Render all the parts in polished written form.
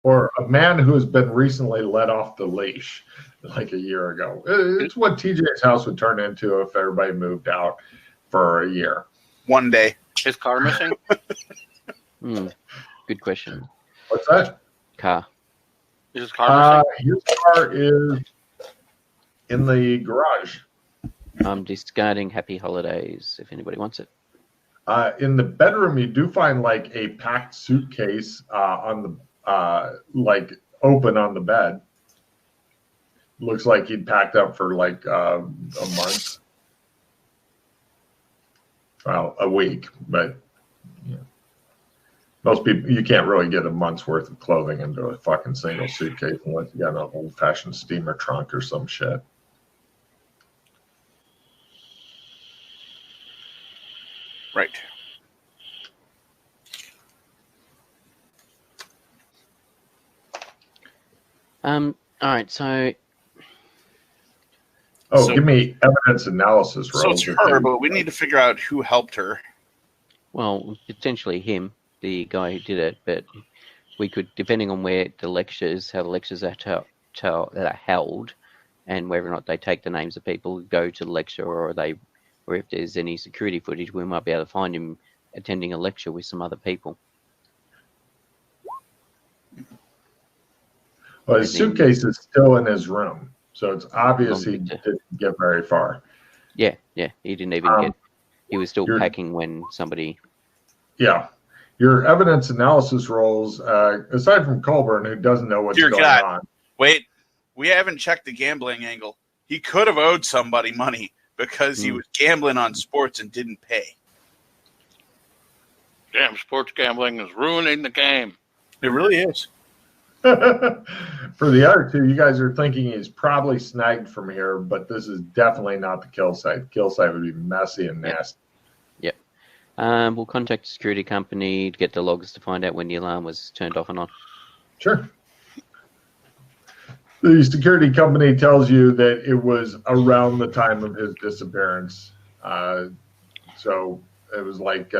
Or a man who has been recently let off the leash like a year ago. It's what TJ's house would turn into if everybody moved out for a year. One day. His car missing? Good question. What's that? Car. Is his car missing? His car is in the garage. I'm discarding Happy Holidays if anybody wants it. In the bedroom, you do find like a packed suitcase on the like open on the bed. Looks like he'd packed up for like a month. Well, a week, but yeah. Most people, you can't really get a month's worth of clothing into a fucking single suitcase unless you got an old-fashioned steamer trunk or some shit. Right. All right, so give me evidence analysis, So it's her, but we need to figure out who helped her. well, potentially him, the guy who did it, but we could, depending on where the lectures, how the lectures are held, and whether or not they take the names of people, go to the lecture, or if there's any security footage, we might be able to find him attending a lecture with some other people. Well, his suitcase is still in his room, so it's obvious he didn't get very far. Yeah, he didn't even get. He was still packing when somebody. Yeah, your evidence analysis rolls, aside from Colburn, who doesn't know what's going on. Wait, we haven't checked the gambling angle. He could have owed somebody money because he was gambling on sports and didn't pay. Damn, sports gambling is ruining the game. It really is. For the other two, you guys are thinking he's probably snagged from here, but this is definitely not the kill site. The kill site would be messy and nasty. Yep. We'll contact the security company to get the logs to find out when the alarm was turned off and on. Sure. The security company tells you that it was around the time of his disappearance. So it was like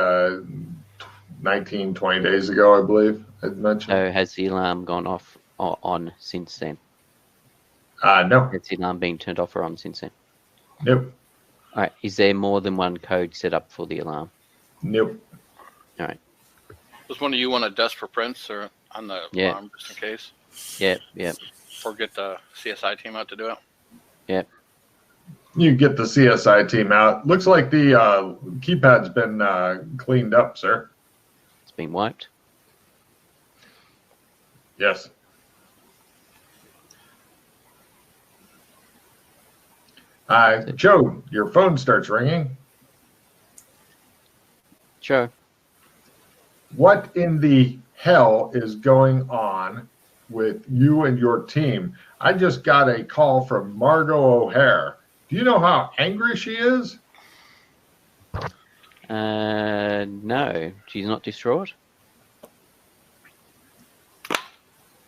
19, 20 days ago, I believe. I'd mentioned. So has the alarm gone off or on since then? No. Has the alarm been turned off or on since then? Nope. All right. Is there more than one code set up for the alarm? Nope. All right. Does one of you want a desk for prints or on the alarm just in case? Yep. Or get the CSI team out to do it? Yep. You get the CSI team out. Looks like the keypad's been cleaned up, sir. It's been wiped? Yes. Joe, your phone starts ringing. Sure. What in the hell is going on with you and your team? I just got a call from Margot O'Hare. Do you know how angry she is? No. She's not distraught?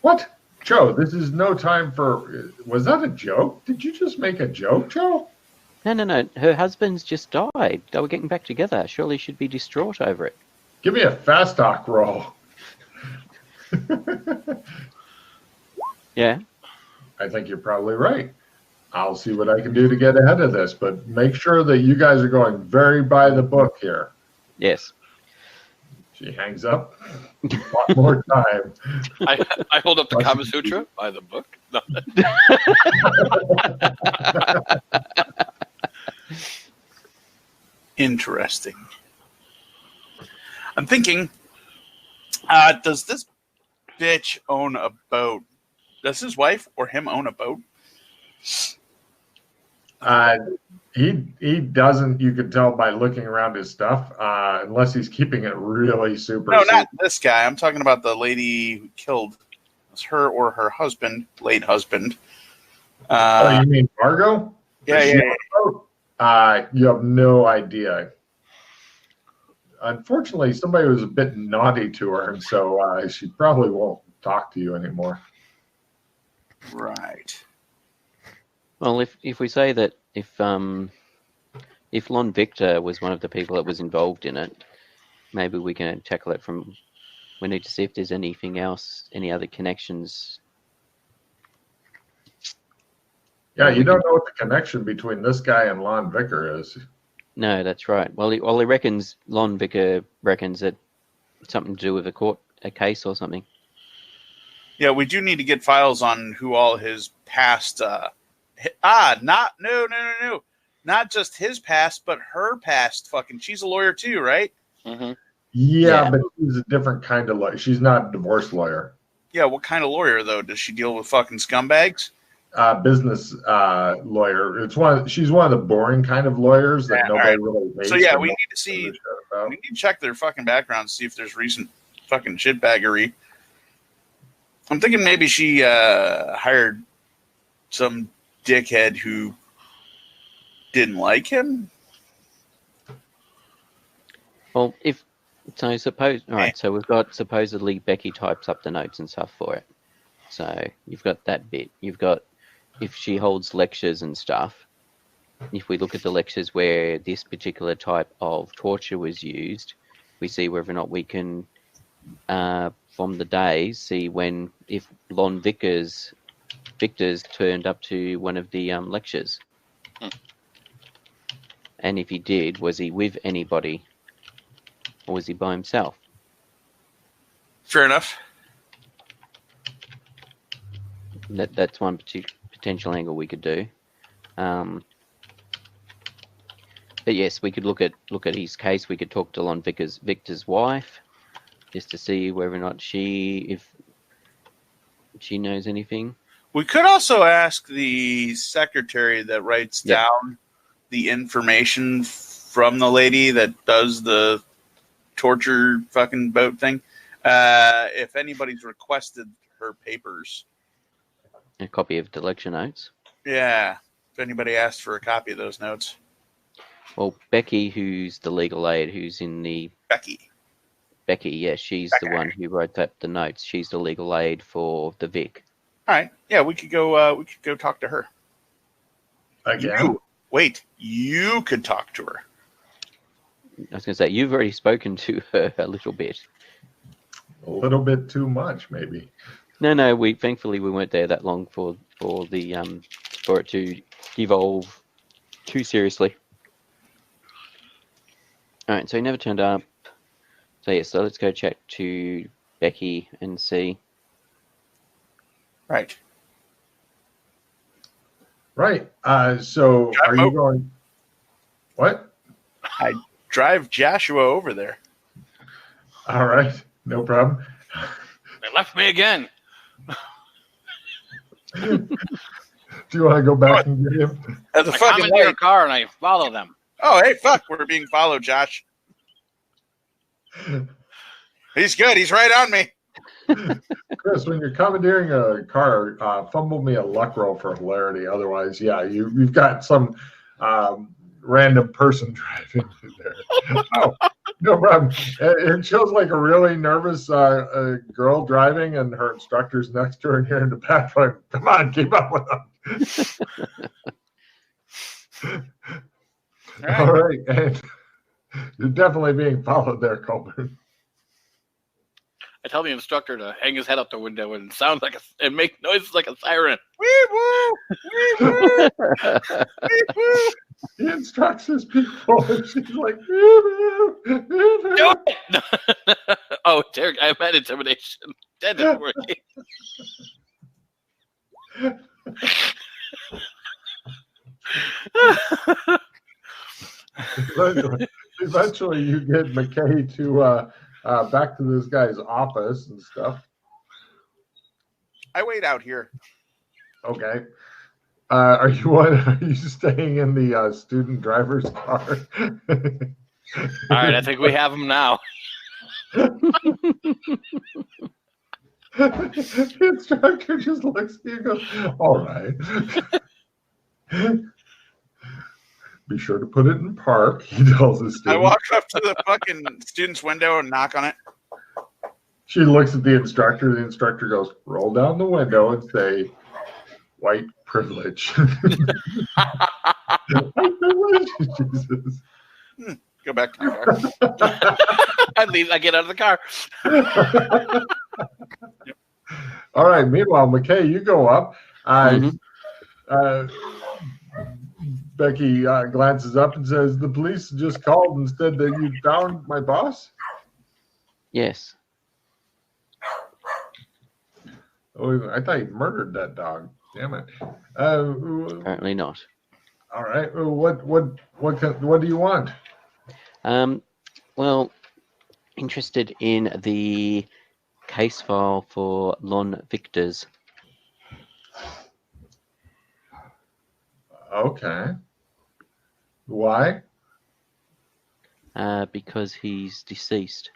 What? Joe, this is no time for... Was that a joke? Did you just make a joke, Joe? No. Her husband's just died. They were getting back together. Surely she'd be distraught over it. Give me a fast talk roll. Yeah. I think you're probably right. I'll see what I can do to get ahead of this, but make sure that you guys are going very by the book here. Yes. She hangs up. A lot more time. I hold up the Kama Sutra by the book. No. Interesting. I'm thinking, does this bitch own a boat? Does his wife or him own a boat? He doesn't. You could tell by looking around his stuff, unless he's keeping it really super. No, not this guy. I'm talking about the lady who killed. It was her or her husband, late husband. You mean Margot? Yeah. You have no idea. Unfortunately, somebody was a bit naughty to her, and so she probably won't talk to you anymore. Right. Well, if we say that if Lon Victor was one of the people that was involved in it, maybe we can tackle it from We need to see if there's anything else, any other connections. Yeah, you don't know what the connection between this guy and Lon Vicker is. No, that's right. Well, he reckons, Lon Vicker reckons that something to do with a case or something. Yeah, we do need to get files on who all his past. Not just his past, but her past. Fucking, she's a lawyer too, right? Mm-hmm. Yeah, but she's a different kind of lawyer. She's not a divorce lawyer. Yeah, what kind of lawyer though? Does she deal with fucking scumbags? Business lawyer. She's one of the boring kind of lawyers that nobody really hates. So yeah, we need to see. We need to check their fucking background, see if there's recent fucking shitbaggery. I'm thinking maybe she hired some dickhead who didn't like him. Well, so we've got supposedly Becky types up the notes and stuff for it. So you've got that bit. You've got if she holds lectures and stuff. If we look at the lectures where this particular type of torture was used, we see whether or not we can, from the days, see if Lon Victor's turned up to one of the lectures. And if he did, was he with anybody? Or was he by himself? Fair enough. That's one potential angle we could do. But yes, we could look at his case. We could talk to Lon Victor's wife, just to see whether or not if she knows anything. We could also ask the secretary that writes down the information from the lady that does the torture fucking boat thing. If anybody's requested her papers. A copy of the lecture notes. Yeah, if anybody asked for a copy of those notes. Well, Becky, who's the legal aid, who's in the... Becky, yeah, she's the one who wrote up the notes. She's the legal aid for the Vic. All right, yeah, we could go talk to her. Again? You could talk to her. I was going to say, you've already spoken to her a little bit. A little bit too much, maybe. No, thankfully we weren't there that long for it to evolve too seriously. All right, so he never turned up. So let's go chat to Becky and see. Right. So are you going? What? I drive Joshua over there. All right, no problem. They left me again. Do you want to go back and get him? At the I fucking come into your car and I follow them. Oh, hey, fuck, we're being followed, Josh. He's good. He's right on me. Chris, when you're commandeering a car, fumble me a luck roll for hilarity. Otherwise, you've got some random person driving through there. Oh, no problem. It shows like a really nervous girl driving, and her instructor's next to her, and here in the back, like, come on, keep up with them. All right. And you're definitely being followed there, Colburn. I tell the instructor to hang his head out the window and and make noises like a siren. Wee woo! Wee woo! Wee woo! He instructs his people, and she's like, woo, woo, woo. Do it! Oh, Derek, I had intimidation. That didn't work. Eventually, you get McKay to back to this guy's office and stuff. I wait out here. Okay. Are you staying in the student driver's car? All right, I think we have him now. The instructor just looks at you and goes, all right. Be sure to put it in park, he tells the student. I walk up to the fucking student's window and knock on it. She looks at the instructor. The instructor goes, roll down the window and say, white privilege. White privilege? Jesus. Go back to my car. I get out of the car. All right. Meanwhile, McKay, you go up. Becky glances up and says, "The police just called and said that you found my boss." Yes. Oh, I thought you murdered that dog. Damn it. Apparently not. All right. What do you want? Well, interested in the case file for Lon Victors. Okay. Why? Because he's deceased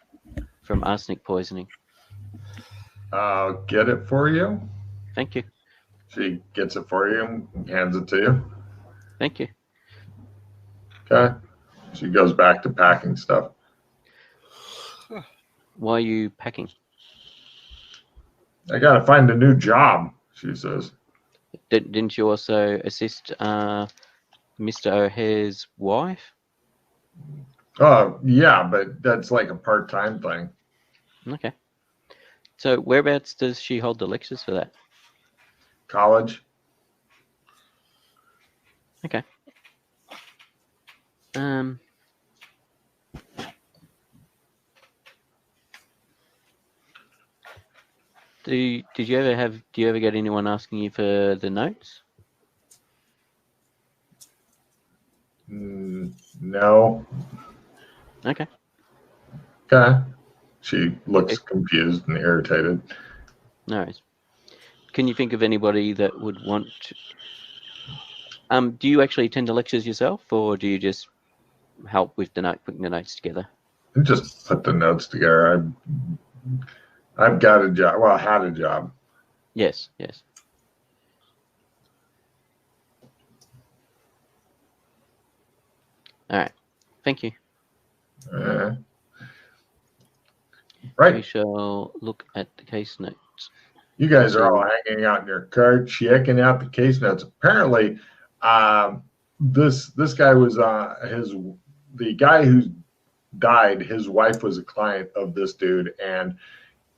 from arsenic poisoning. I'll get it for you. Thank you. She gets it for you and hands it to you. Thank you. Okay. She goes back to packing stuff. Why are you packing? I gotta find a new job, she says. Didn't you also assist Mr. O'Hare's wife? Oh, yeah, but that's like a part-time thing. Okay. So whereabouts does she hold the lectures for that? College. Okay. Do you ever get anyone asking you for the notes? No. Okay. Okay. She looks confused and irritated. No worries. Can you think of anybody that would want to... do you actually attend the lectures yourself, or do you just help with putting the notes together? And just put the notes together. I've got a job. Well, I had a job. Yes. All right. Thank you. Right. We shall look at the case notes. You guys are all hanging out in your car, checking out the case notes. Apparently, this guy was the guy who died. His wife was a client of this dude, and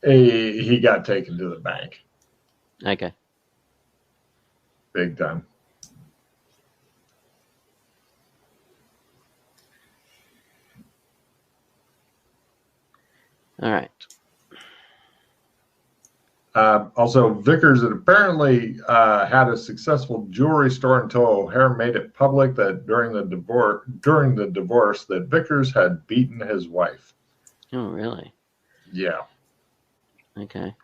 he got taken to the bank. Okay. Big time. All right. Also, Vickers had apparently had a successful jewelry store until O'Hare made it public that during the divorce that Vickers had beaten his wife. Oh, really? Yeah. Okay.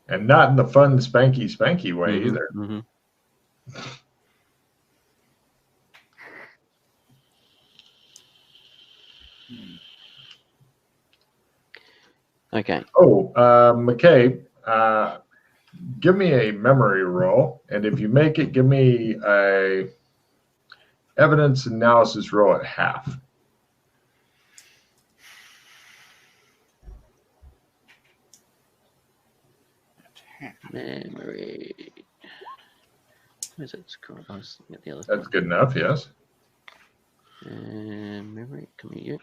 And not in the fun spanky way either. Mm-hmm. Okay. Oh, McKay, give me a memory roll, and if you make it, give me a evidence analysis roll at half. Memory. Where's it? I was looking at the other. That's good enough, yes. Memory. Come here.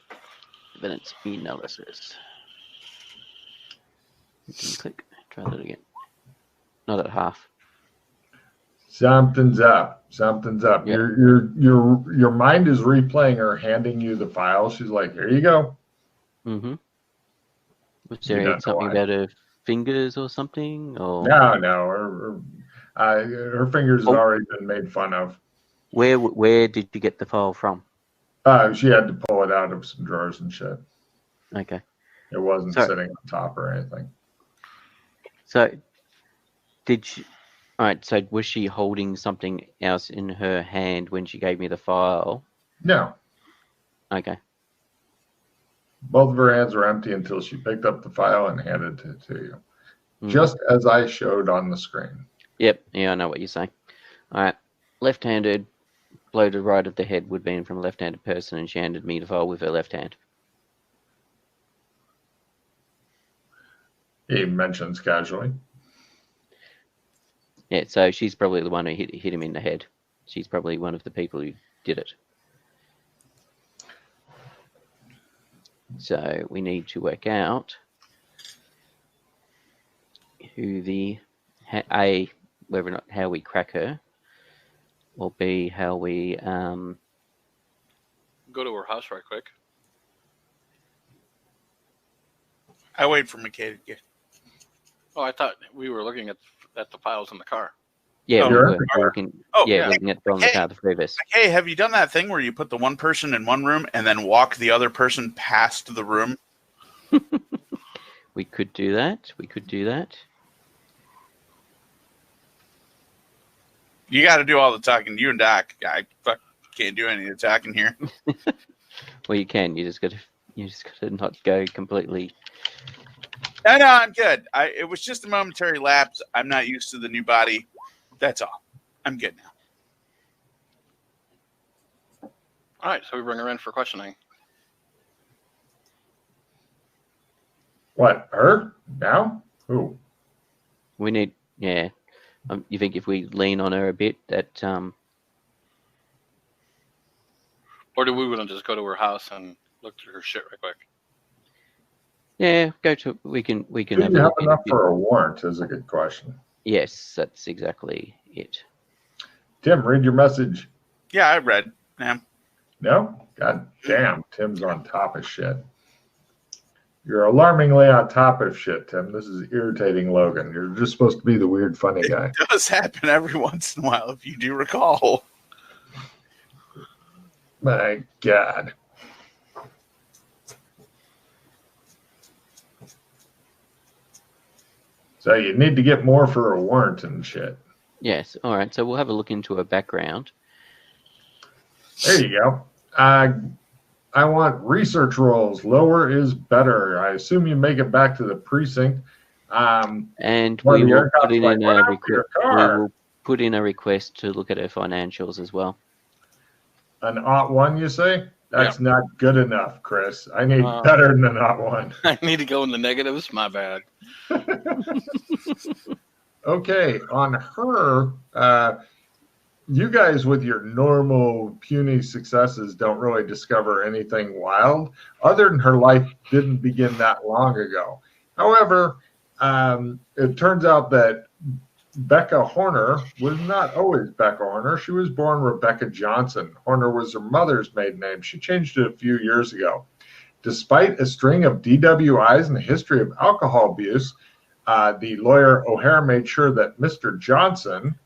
Evidence analysis. Didn't click. Try that again. Not at half. Something's up. Yep. Your mind is replaying her handing you the file. She's like, "Here you go." Mm-hmm. Was there something about her fingers or something? Or no. Her fingers had already been made fun of. Where did you get the file from? She had to pull it out of some drawers and shit. Okay. It wasn't sitting on top or anything. So, did she? All right. So, was she holding something else in her hand when she gave me the file? No. Okay. Both of her hands were empty until she picked up the file and handed it to you, just as I showed on the screen. Yep. Yeah, I know what you're saying. All right. Left-handed, blow to the right of the head would be from a left-handed person, and she handed me the file with her left hand. He mentions casually. Yeah, so she's probably the one who hit him in the head. She's probably one of the people who did it. So we need to work out who the A, whether or not how we crack her, or B, how we Go to her house right quick. I wait for McKay to get. Oh, I thought we were looking at the files in the car. yeah, Oh, we you're were in the we're car. looking Oh, yeah, yeah. we're looking at from the Okay. car, the three of us. Hey, have you done that thing where you put the one person in one room and then walk the other person past the room? We could do that. We could do that. You got to do all the talking. You and Doc, I can't do any of the talking here. Well, you can. You just got to not go completely. No, I'm good. It was just a momentary lapse. I'm not used to the new body. That's all. I'm good now. All right, so we bring her in for questioning. What? Her? Now? Who? We need. Yeah. You think if we lean on her a bit, that Or do we want to just go to her house and look through her shit right quick? yeah, go to. We can Do have you a have look. enough for a warrant? Is a good question. Yes, that's exactly it. Tim, read your message. Yeah, I read. Yeah. No? God damn, Tim's on top of shit. You're alarmingly on top of shit, Tim. This is irritating Logan. You're just supposed to be the weird, funny guy. It does happen every once in a while, if you do recall. My God. So you need to get more for a warrant and shit. Yes. All right. So we'll have a look into her background. There you go. I want research rolls. Lower is better. I assume you make it back to the precinct. And One we of the will air cops put in like, a "What happened to request. your We car?" will put in a request to look at her financials as well. An OT 1, you say? That's not good enough, Chris. I need Uh, better than an OT 1. I need to go in the negatives. My bad. Okay, on her, you guys with your normal puny successes don't really discover anything wild, other than her life didn't begin that long ago. However, it turns out that Becca Horner was not always Becca Horner. She was born Rebecca Johnson. Horner was her mother's maiden name. She changed it a few years ago. Despite a string of DWIs and a history of alcohol abuse, the lawyer O'Hare made sure that Mr. Johnson,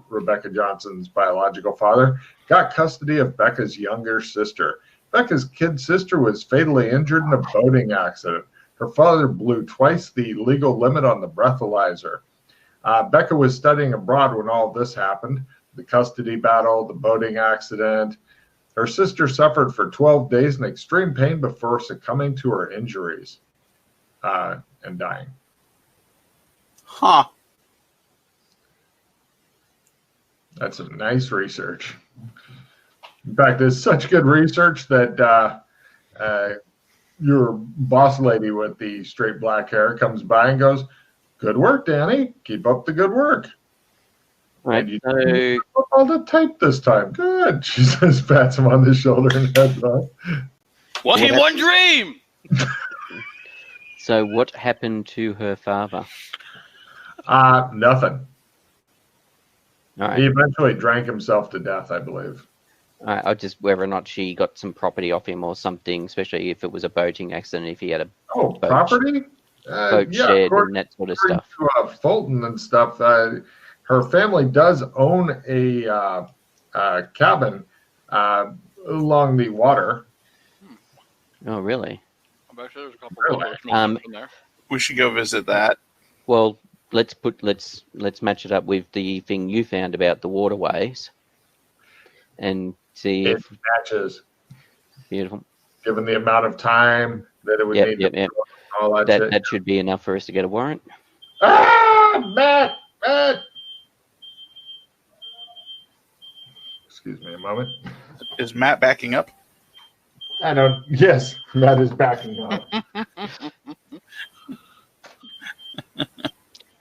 Rebecca Johnson's biological father, got custody of Becca's younger sister. Becca's kid sister was fatally injured in a boating accident. Her father blew twice the legal limit on the breathalyzer. Becca was studying abroad when all this happened, the custody battle, the boating accident. Her sister suffered for 12 days in extreme pain before succumbing to her injuries and dying. Huh. That's some nice research. In fact, it's such good research that your boss lady with the straight black hair comes by and goes, "Good work, Danny. Keep up the good work." Right. And you So put all the tape this time. Good. She says, pats him on the shoulder and heads on. One team, one dream. So what happened to her father? Nothing. All right. He eventually drank himself to death, I believe. All right. I'll just whether or not she got some property off him or something, especially if it was a boating accident, if he had a Oh, Boat property? boat Yeah, shed according and that sort of to stuff. Fulton and stuff, her family does own a cabin along the water. Oh, really? I'm actually there's a couple Really? of those in there. We should go visit that. Well, let's match it up with the thing you found about the waterways, and see It if matches, beautiful. given the amount of time that it would need Yep. to all that shit. That should be enough for us to get a warrant. Matt! Excuse me a moment. Is Matt backing up? I don't. Yes, Matt is backing up.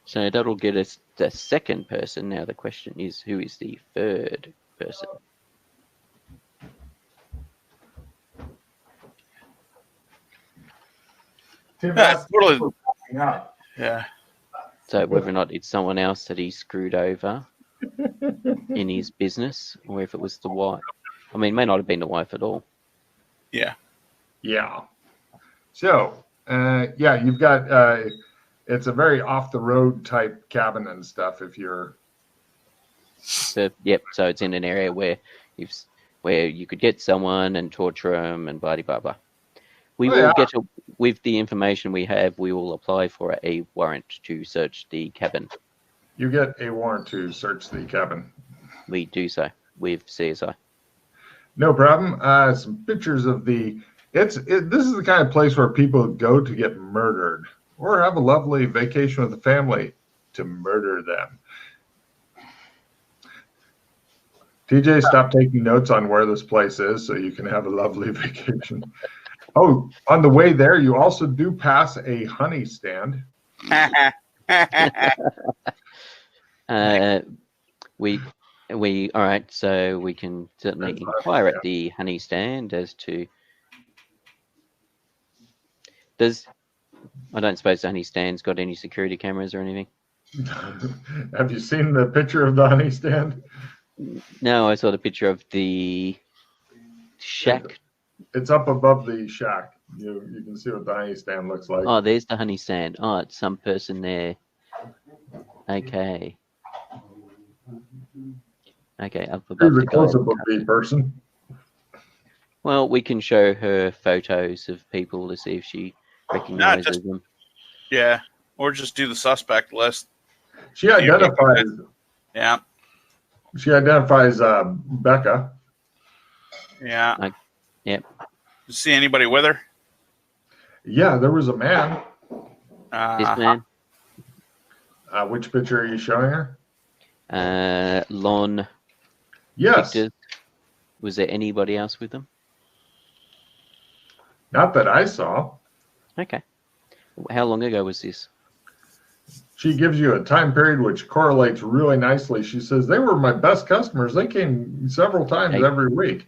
So that'll get us the second person. Now the question is, who is the third person? Tim Yeah, asked totally. for backing up. Yeah. So whether or not it's someone else that he screwed over in his business, or if it was the wife. I mean, it may not have been the wife at all. Yeah. Yeah. So, yeah, you've got, it's a very off the road type cabin and stuff. If you're, But, yep. So it's in an area where you could get someone and torture them and blah blah blah. We will get with the information we have. We will apply for a warrant to search the cabin. you get a warrant to search the cabin. We do so with CSI. No problem. Some pictures of the. This is the kind of place where people go to get murdered or have a lovely vacation with the family to murder them. TJ, stop taking notes on where this place is so you can have a lovely vacation. Oh, on the way there, you also do pass a honey stand. We all right. So we can certainly inquire at the honey stand as to I don't suppose the honey stand's got any security cameras or anything. Have you seen the picture of the honey stand? No, I saw the picture of the shack. It's up above the shack. You can see what the honey stand looks like. Oh, there's the honey stand. Oh, it's some person there. Okay. Okay, up above Here's a the close-up of the person. Well, we can show her photos of people to see if she recognizes them. Yeah, or just do the suspect list. She identifies. Yeah. She identifies Becca. Yeah. Yep. You see anybody with her? Yeah, there was a man. This man. Which picture are you showing her? Lon. Yes. Victor. Was there anybody else with them? Not that I saw. Okay. How long ago was this? She gives you a time period which correlates really nicely. She says, they were my best customers. They came several times every week.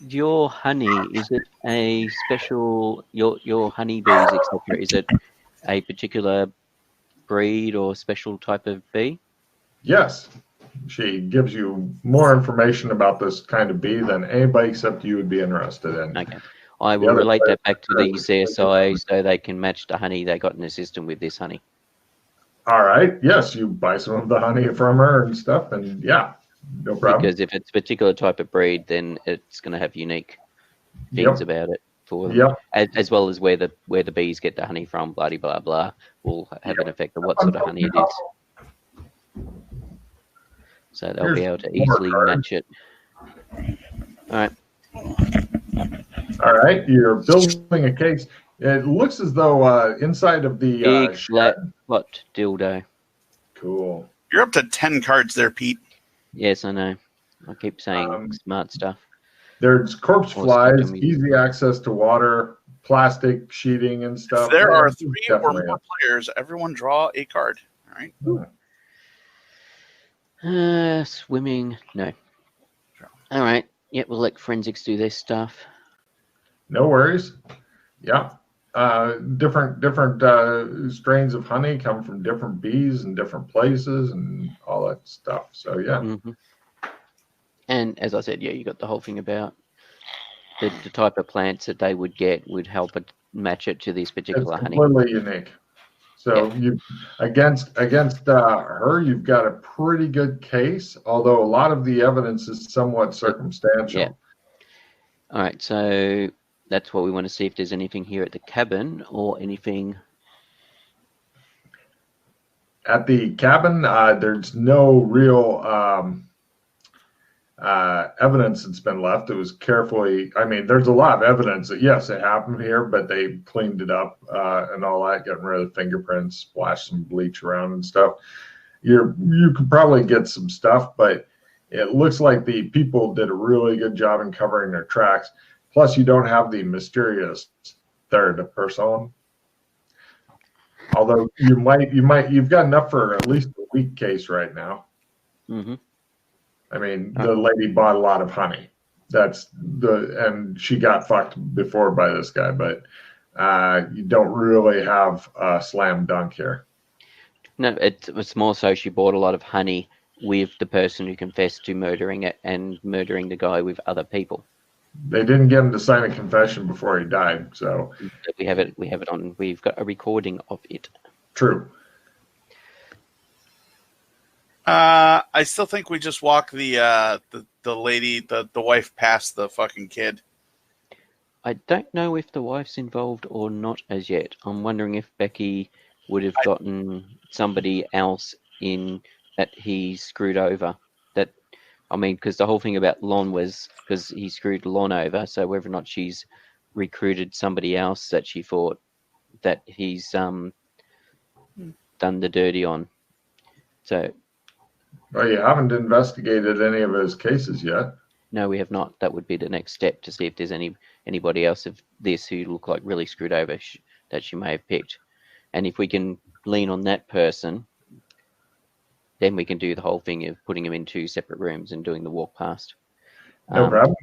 Your honey, is it a special, your honeybees, etc., is it a particular breed or special type of bee? Yes. She gives you more information about this kind of bee than anybody except you would be interested in. Okay. I will relate that back to the CSI so they can match the honey they got in the system with this honey. All right. Yes, you buy some of the honey from her and stuff, and yeah, no problem. Because if it's a particular type of breed, then it's going to have unique things about it for them, as well as where the bees get the honey from. Blah blah blah will have an effect on what sort of honey it is. So they'll be able to easily match it. All right. All right. You're building a case. It looks as though inside of the big flat dildo. Cool. You're up to 10 cards there, Pete. Yes, I know. I keep saying smart stuff. There's corpse flies, easy access to water, plastic sheeting and stuff. If there are 3 or more players, everyone draw a card. All right. Swimming, no. All right. Yep, we'll let forensics do their stuff. No worries. Yeah. Different strains of honey come from different bees in different places and all that stuff. So yeah. Mm-hmm. And as I said, you got the whole thing about the type of plants that they would get would help it match it to this particular honey. Completely unique. So you against her, you've got a pretty good case, although a lot of the evidence is somewhat circumstantial. Yeah. All right, so that's what we want to see if there's anything here at the cabin or anything. At the cabin, there's no real evidence that's been left. It was carefully, there's a lot of evidence that, yes, it happened here, but they cleaned it up and all that, getting rid of the fingerprints, splashed some bleach around and stuff. You could probably get some stuff, but it looks like the people did a really good job in covering their tracks. Plus, you don't have the mysterious third person. Although you've got enough for at least a week case right now. Mm-hmm. The lady bought a lot of honey. And she got fucked before by this guy, but you don't really have a slam dunk here. No, it was more so she bought a lot of honey with the person who confessed to murdering it and murdering the guy with other people. They didn't get him to sign a confession before he died, so We have it on. We've got a recording of it. true. I still think we just walk the lady, the wife, past the fucking kid. I don't know if the wife's involved or not as yet. I'm wondering if Becky would have gotten somebody else in that he screwed over. Because the whole thing about Lon was because he screwed Lon over. So whether or not she's recruited somebody else that she thought that he's done the dirty on. So. Well, you haven't investigated any of his cases yet. No, we have not. That would be the next step to see if there's anybody else of this who look like really screwed over that she may have picked. And if we can lean on that person, then we can do the whole thing of putting him in 2 separate rooms and doing the walk past. No problem.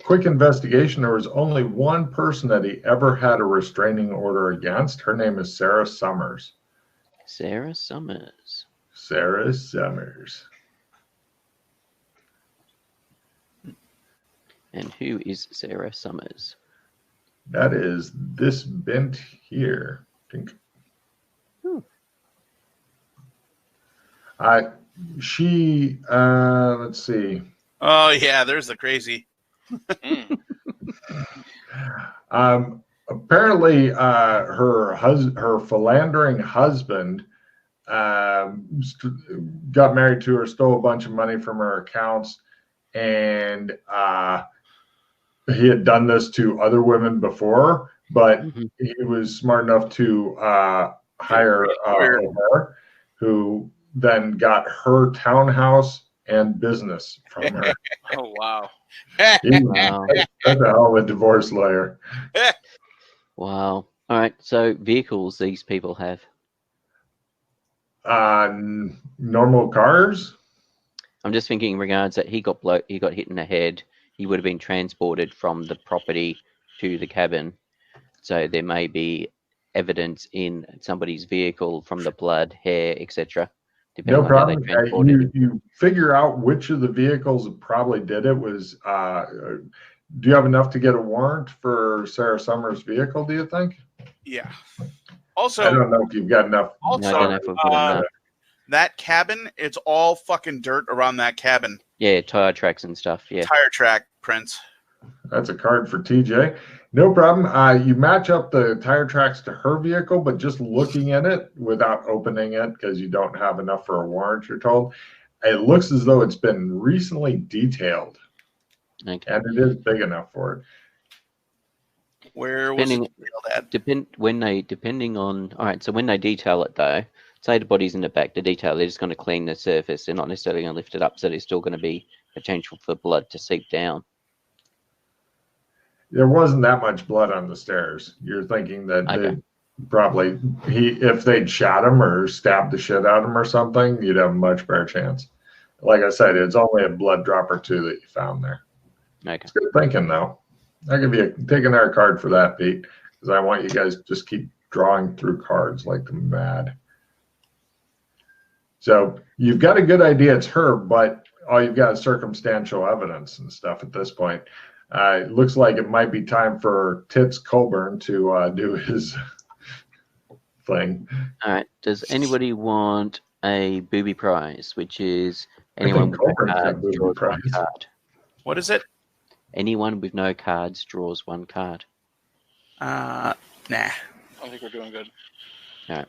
Quick investigation. There was only one person that he ever had a restraining order against. Her name is Sarah Summers. Sarah Summers. Sarah Summers. And who is Sarah Summers? That is this bent here. Let's see. Oh yeah, there's the crazy. Apparently, her philandering husband got married to her, stole a bunch of money from her accounts, and he had done this to other women before, but he was smart enough to hire her, who then got her townhouse and business from her. Oh, wow. Wow. That's a hell of a divorce lawyer. Wow. All right. So vehicles these people have. Normal cars. I'm just thinking in regards that he got hit in the head. He would have been transported from the property to the cabin. So there may be evidence in somebody's vehicle from the blood, hair, etc. No problem. You figure out which of the vehicles that probably did it was. Do you have enough to get a warrant for Sarah Summers' vehicle, do you think? Yeah. Also, I don't know if you've got enough. Also, No, I don't know if we've got enough. That cabin, it's all fucking dirt around that cabin. Yeah, tire tracks and stuff. Yeah. Tire track prints. That's a card for TJ. No problem. You match up the tire tracks to her vehicle, but just looking at it without opening it because you don't have enough for a warrant, you're told. It looks as though it's been recently detailed. Okay. And it is big enough for it. Where was it at? Depending on. All right, so when they detail it, though, say the body's in the back, the detail, they're just going to clean the surface. They're not necessarily going to lift it up, so there's still going to be potential for blood to seep down. There wasn't that much blood on the stairs. You're thinking that Okay. if they'd shot him or stabbed the shit out of him or something, you'd have a much better chance. Like I said, it's only a blood drop or two that you found there. Okay. It's good thinking, though. I'll give you take another card for that, Pete, because I want you guys to just keep drawing through cards like the mad. So you've got a good idea it's her, but all you've got is circumstantial evidence and stuff at this point. It looks like it might be time for Tits Colburn to do his thing. All right. Does anybody want a booby prize, which is anyone with no Colburn's got cards booby draws prize. one card? What is it? Anyone with no cards draws one card. Nah. I think we're doing good. All right.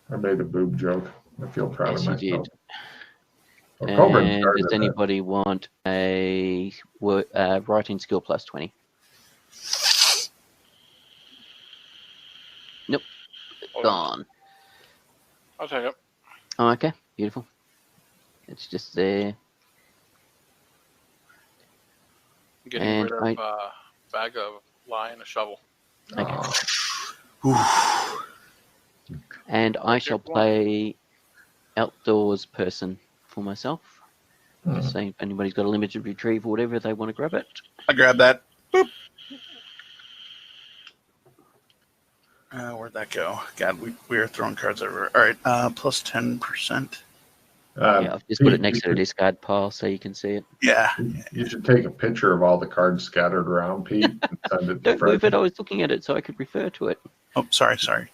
I made a boob joke. I feel proud Yes, of you myself. did. Well, Colburn And started does that. anybody want a writing skill plus 20? Nope. Hold on. Gone. I'll take it. Oh, okay. Beautiful. It's just there. Getting And rid of bag of lye and a shovel. Okay. And I shall play outdoors person for myself. Just saying if anybody's got a limited retrieve or whatever, they want to grab it. I grabbed that. Boop. Where'd that go? God, we are throwing cards everywhere. All right, plus 10%. Yeah, I've just put it next to the discard pile so you can see it. Yeah. You should take a picture of all the cards scattered around, Pete, and send it to Don't move Fred. it. I was looking at it so I could refer to it. Oh, sorry. So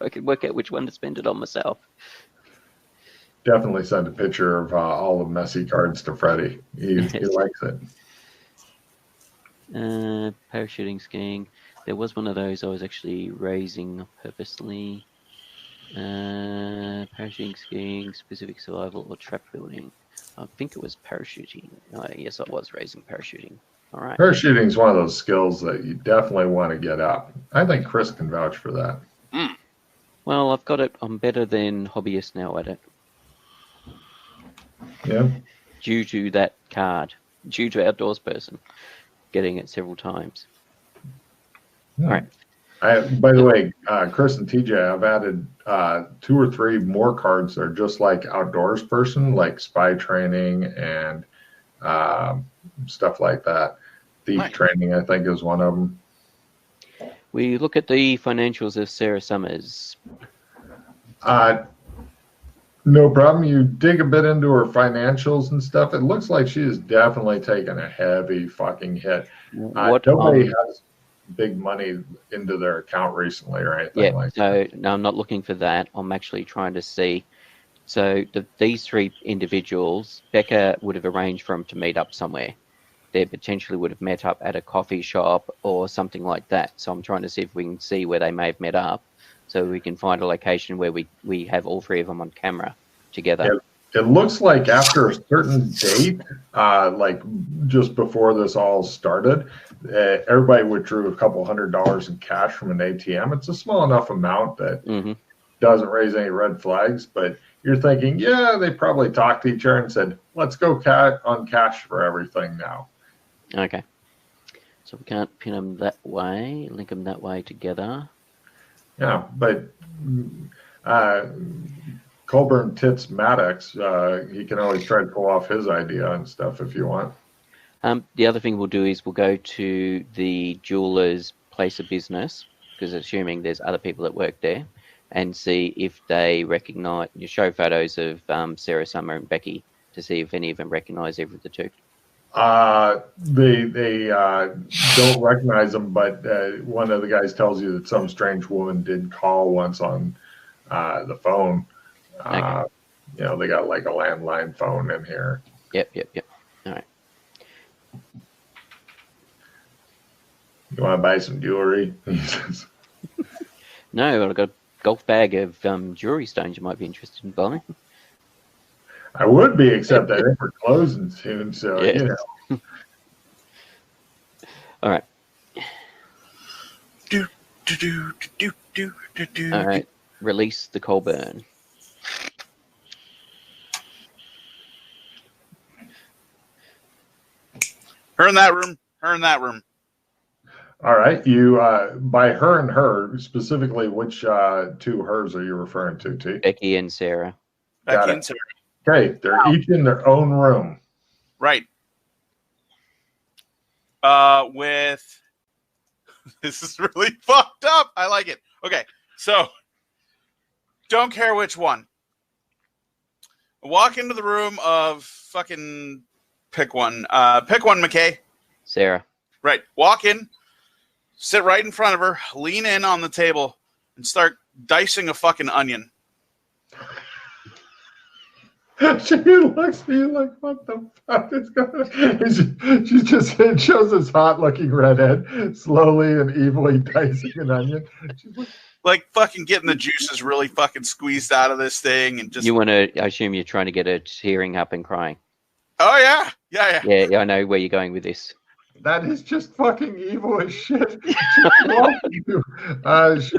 I could work out which one to spend it on myself. Definitely send a picture of all the messy cards to Freddie. He likes it. Parachuting, skiing. There was one of those I was actually raising purposely. Parachuting, skiing, specific survival, or trap building. I think it was parachuting. Yes, I was raising parachuting. All right. Parachuting is one of those skills that you definitely want to get up. I think Chris can vouch for that. Well, I've got it. I'm better than hobbyist now at it. Yeah. Due to that card. Due to Outdoors Person getting it several times. All right. By the way, Chris and TJ, I've added 2 or 3 more cards that are just like Outdoors Person, like spy training and stuff like that. Thief training, I think, is one of them. We look at the financials of Sarah Summers. No problem. You dig a bit into her financials and stuff. It looks like she has definitely taken a heavy fucking hit. Nobody has big money into their account recently or anything like that. So no, I'm not looking for that. I'm actually trying to see. So these 3 individuals, Becca would have arranged for them to meet up somewhere. They potentially would have met up at a coffee shop or something like that. So I'm trying to see if we can see where they may have met up, so we can find a location where we have all 3 of them on camera together. It looks like after a certain date, like just before this all started, everybody withdrew a couple $100 in cash from an ATM. It's a small enough amount that doesn't raise any red flags, but you're thinking, yeah, they probably talked to each other and said, let's go on cash for everything now. Okay. So we can't pin them that way, link them that way together. Yeah, but Colburn Tits Maddox, he can always try to pull off his idea and stuff if you want. The other thing we'll do is we'll go to the jeweler's place of business, because assuming there's other people that work there, and see if they recognize, you show photos of Sarah Summer and Becky to see if any of them recognize either of the 2. They don't recognize them, but one of the guys tells you that some strange woman did call once on the phone. Okay. They got like a landline phone in here. Yep. All right. You want to buy some jewelry? No, I've got a golf bag of jewelry stones you might be interested in buying. I would be, except I think we're closing soon, so Yeah. All right. All right. Release the Colburn. Her in that room. All right. You by her and her, specifically, which 2 hers are you referring to, T? Becky and Sarah. Becky and Sarah. Okay, they're each in their own room. Right. With this is really fucked up. I like it. Okay, so don't care which one. Walk into the room of fucking pick one. Pick one, McKay. Sarah. Right. Walk in, sit right in front of her, lean in on the table, and start dicing a fucking onion. She looks at you like, what the fuck is going on? She just shows this hot-looking redhead slowly and evilly dicing an onion. She's like fucking getting the juices really fucking squeezed out of this thing, and just. You want to? I assume you're trying to get her tearing up and crying. Oh yeah. Yeah, I know where you're going with this. That is just fucking evil as shit. She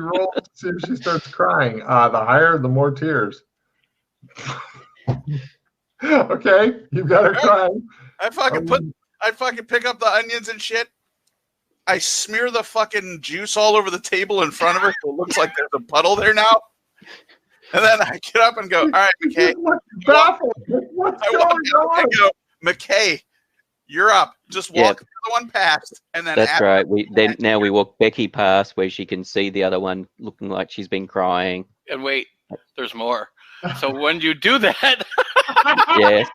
rolls to see if she starts crying. The higher, the more tears. Okay, you've got her crying. I fucking pick up the onions and shit. I smear the fucking juice all over the table in front of her, so it looks like there's a puddle there now. And then I get up and go, all right, McKay. Baffled. What's going on? I go, McKay, You're up. Just Yeah. walk the other one past, and then That's right. Now we walk Becky past where she can see the other one looking like she's been crying. And wait, there's more. So when you do that, Yes.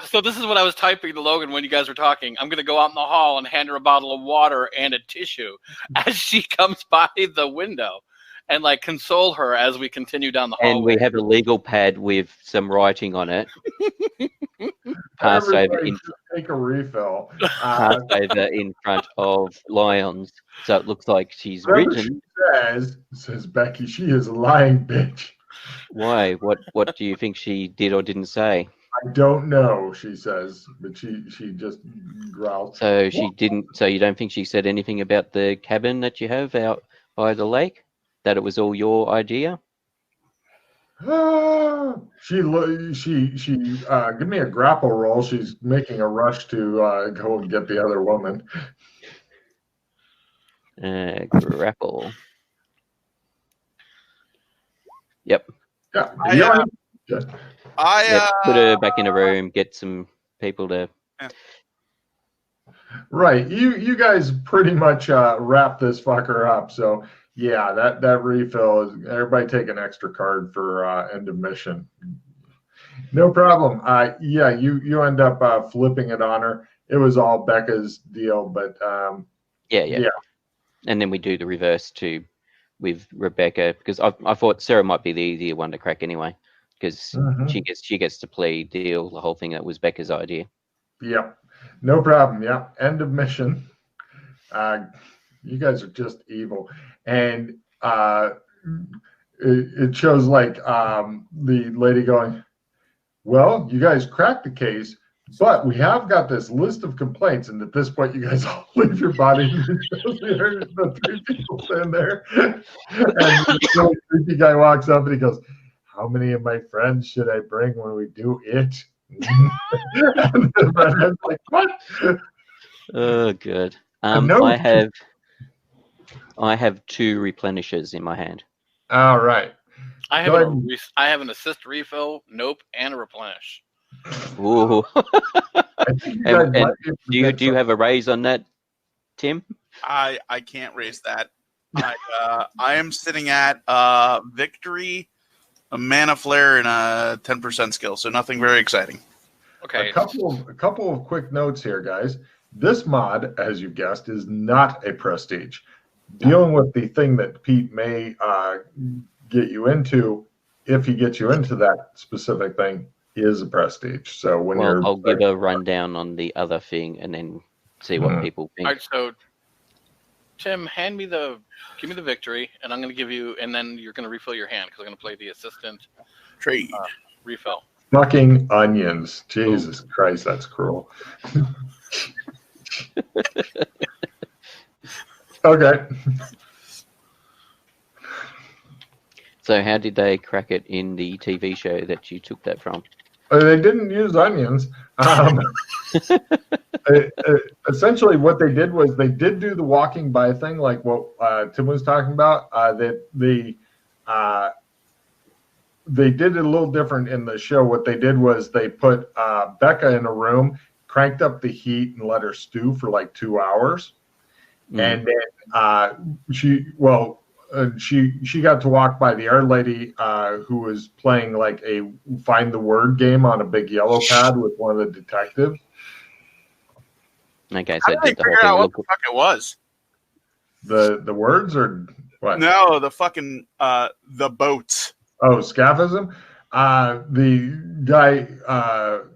So this is what I was typing to Logan when you guys were talking. I'm going to go out in the hall and hand her a bottle of water and a tissue as she comes by the window, and like console her as we continue down the hallway. And we have a legal pad with some writing on it. Passed over take a refill. Passed over in front of Lions, so it looks like she's written. She says Becky, she is a lying bitch. Why? What do you think she did or didn't say? I don't know, she says, but she just growls. So she didn't. So you don't think she said anything about the cabin that you have out by the lake? That it was all your idea? She give me a grapple roll. She's making a rush to go and get the other woman. Grapple. Yep. Yeah. Put her back in a room. Get some people to. Right. You guys pretty much wrap this fucker up. So yeah, that refill is. Everybody take an extra card for end of mission. No problem. Yeah, you end up flipping it on her. It was all Becca's deal, but yeah. And then we do the reverse too with Rebecca, because I thought Sarah might be the easier one to crack anyway, because she gets to play deal the whole thing. That was Becca's idea. Yeah, no problem. Yeah, end of mission. You guys are just evil, and it shows like the lady going, well, you guys cracked the case, but we have got this list of complaints, and at this point, you guys all leave your body. The three people stand there, and the creepy guy walks up and he goes, how many of my friends should I bring when we do it? And the redhead's like, what? Oh, good. I have 2 replenishers in my hand. All right. I have an assist refill, nope, and a replenish. Ooh. And do you have a raise on that, Tim? I can't raise that. I am sitting at victory, a mana flare, and a 10% skill, so nothing very exciting. Okay. A couple of quick notes here, guys. This mod, as you guessed, is not a prestige. Dealing with the thing that Pete may get you into, if he gets you into that specific thing, is a prestige. So when I'll give a rundown on the other thing and then see what people think. All right, so Tim, give me the victory, and I'm going to give you, and then you're going to refill your hand because I'm going to play the assistant trade refill. Fucking onions. Jesus Christ, that's cruel. Okay. So how did they crack it in the TV show that you took that from? They didn't use onions. Essentially, what they did was they did do the walking by thing, like what Tim was talking about. They did it a little different in the show. What they did was they put Becca in a room, cranked up the heat, and let her stew for like 2 hours. And then she got to walk by the art lady who was playing like a find the word game on a big yellow pad with one of the detectives. Okay, so did figure out what the fuck it was? The words or what? No, the fucking the boats. Oh, scaphism. The guy.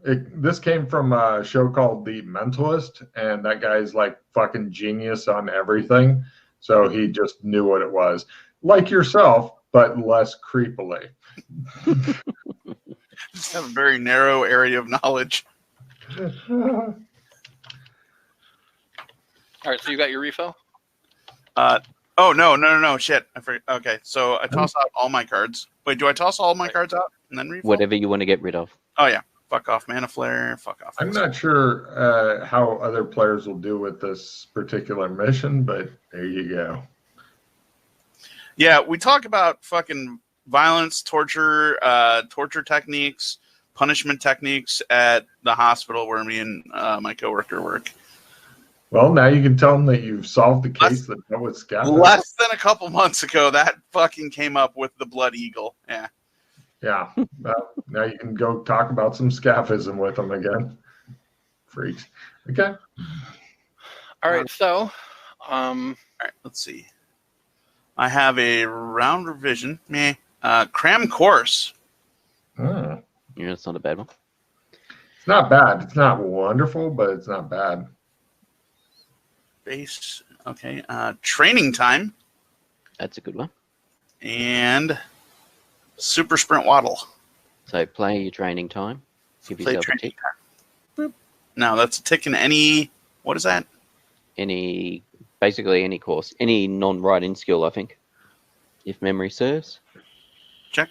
This came from a show called The Mentalist, and that guy's like fucking genius on everything. So he just knew what it was, like yourself, but less creepily. Just have a very narrow area of knowledge. All right, so you got your refill? Oh, no, shit. I forget. Okay, so I toss out all my cards. Wait, do I toss all my cards out and then refill? Whatever you want to get rid of. Oh, yeah. Fuck off, Mana Flare. Fuck off. I'm not sure how other players will do with this particular mission, but there you go. Yeah, we talk about fucking violence, torture techniques, punishment techniques at the hospital where me and my coworker work. Well, now you can tell them that you've solved the case that dealt with scaphandrift. Less than a couple months ago, that fucking came up with the Blood Eagle. Yeah. Yeah. Well, now you can go talk about some scaphism with them again. Freaks. Okay. All right, so All right, let's see. I have a round revision. Cram course. Hmm. Yeah, it's not a bad one. It's not bad. It's not wonderful, but it's not bad. Base. Okay. Training time. That's a good one. And super sprint waddle. So play your training time. Give Play yourself a training tick. time. Boop. Now that's a tick in any. What is that? Basically any course, any non-writing skill, I think, if memory serves. Check.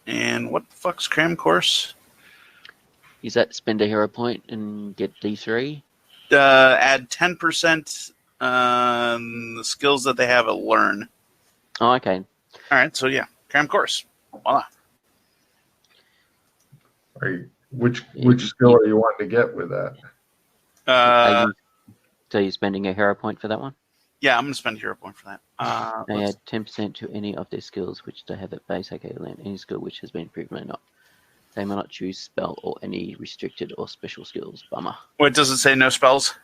And what the fuck's cram course? Is that spend a hero point and get D3? Add 10% the skills that they have at learn. Oh, okay. All right, so yeah, cram course. Voila. Which skill are you wanting to get with that? So you're spending a hero point for that one? Yeah, I'm going to spend a hero point for that. They add 10% to any of their skills which they have at base. Okay, land any skill which has been proven or not. They may not choose spell or any restricted or special skills. Bummer. Wait, does it say no spells?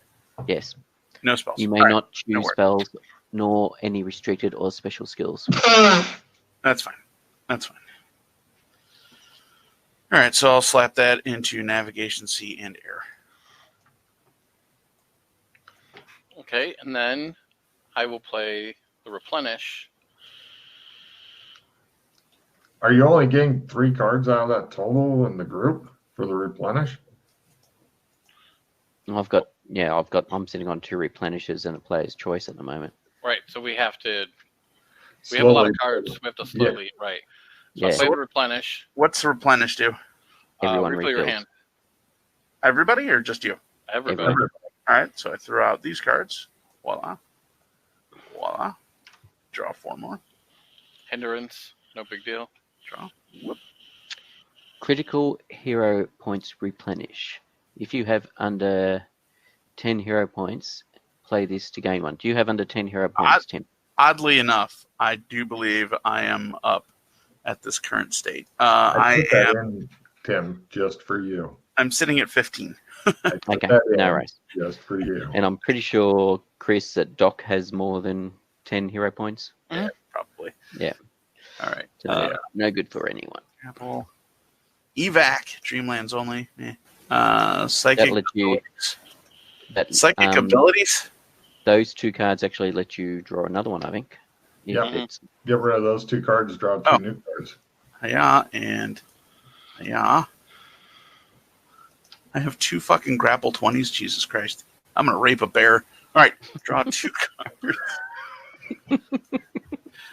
Yes. No spells. You may All not right, choose no worries. spells nor any restricted or special skills. That's fine. That's fine. All right, so I'll slap that into navigation, sea, and air. okay, and then I will play the replenish. Are you only getting 3 cards out of that total in the group for the replenish? I'm sitting on 2 replenishes and a player's choice at the moment. Right, so we have to. We have a lot of cards. We have to slowly, right. So Yeah. I'll play the replenish. What's the replenish do? Everyone refill your refills. hand. Everybody or just you? Everybody. Everyone. All right, so I throw out these cards. Voila. Voila. Draw 4 more. Hindrance, no big deal. Draw. Whoop. Critical hero points replenish. If you have under 10 hero points, play this to gain 1. Do you have under 10 hero points, Tim? Oddly enough, I do believe I am up at this current state. I put that in, Tim, just for you. I'm sitting at 15. I put Okay, that in no worries. just for you. And I'm pretty sure, Chris, that Doc has more than 10 hero points. Yeah, probably. Yeah. All right. So no good for anyone. Apple. Evac. Dreamlands only. Psychic That lets you- abilities. That, Abilities? Those 2 cards actually let you draw another one, I think. If Yep. it's- Get rid of those 2 cards, draw 2 new cards. Yeah, and yeah. I have 2 fucking grapple 20s. Jesus Christ. I'm going to rape a bear. All right. Draw 2 cards.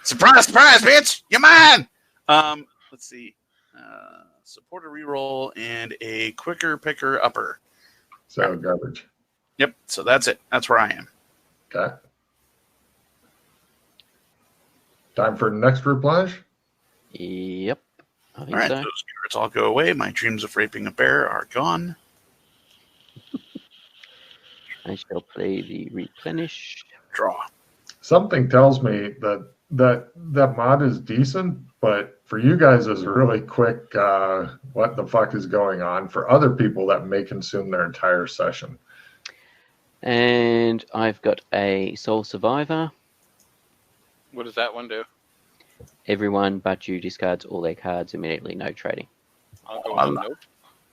Surprise, surprise, bitch! You're mine! Let's see. Support a reroll and a quicker picker upper. So garbage. Yep, so that's it. That's where I am. Okay. Time for next replenish? Yep. I All think right, so. those cards all go away. My dreams of raping a bear are gone. I shall play the replenish. Draw. Something tells me that mod is decent, but for you guys is a really quick what the fuck is going on. For other people, that may consume their entire session. And I've got a Soul Survivor. What does that one do? Everyone but you discards all their cards immediately, no trading. I'll go with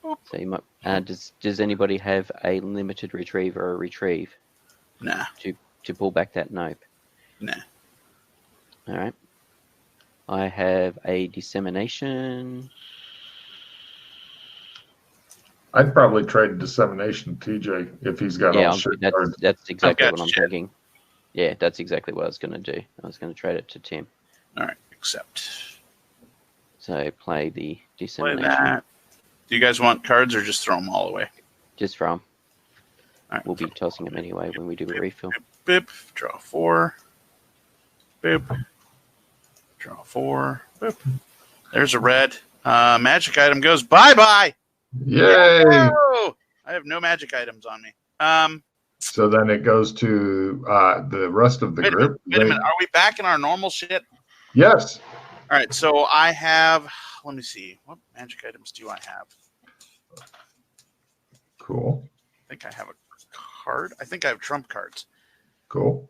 nope. So you might. Does anybody have a limited retrieve or a retrieve Nah. to pull back that nope? Nah. All right. I have a dissemination. I'd probably trade dissemination TJ if he's got all shit cards. That's exactly got what I'm shit. thinking. Yeah, that's exactly what I was going to do. I was going to trade it to Tim. All right, accept. So play the Play dissemination. that. Do you guys want cards or just throw them all away? Just from. All right. We'll be tossing them anyway when we do a refill. Boop. Draw 4. Boop. Draw 4. Boop. There's a red. Magic item goes bye-bye. Yay! Whoa! I have no magic items on me. So then it goes to the rest of the group. Wait a minute. Are we back in our normal shit? Yes. All right. So I have. Let me see. What magic items do I have? Cool. I think I have a card. I think I have trump cards. Cool.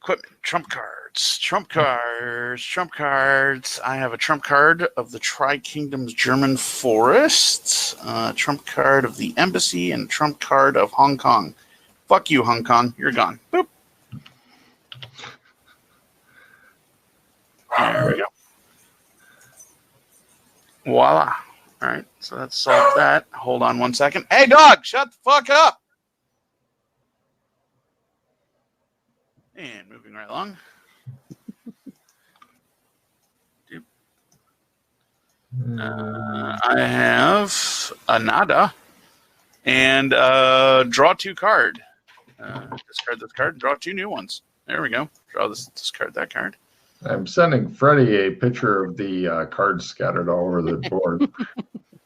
Equipment, trump cards, trump cards, trump cards. I have a trump card of the Tri-Kingdoms German Forests, trump card of the Embassy, and trump card of Hong Kong. Fuck you, Hong Kong. You're gone. Boop. There we go. Voila. All right, so that's solved that. Hold on 1 second. Hey, dog, shut the fuck up. And moving right along. I have a nada and draw 2 card. Discard this card, draw 2 new ones. There we go. Draw this, discard that card. I'm sending Freddie a picture of the cards scattered all over the board.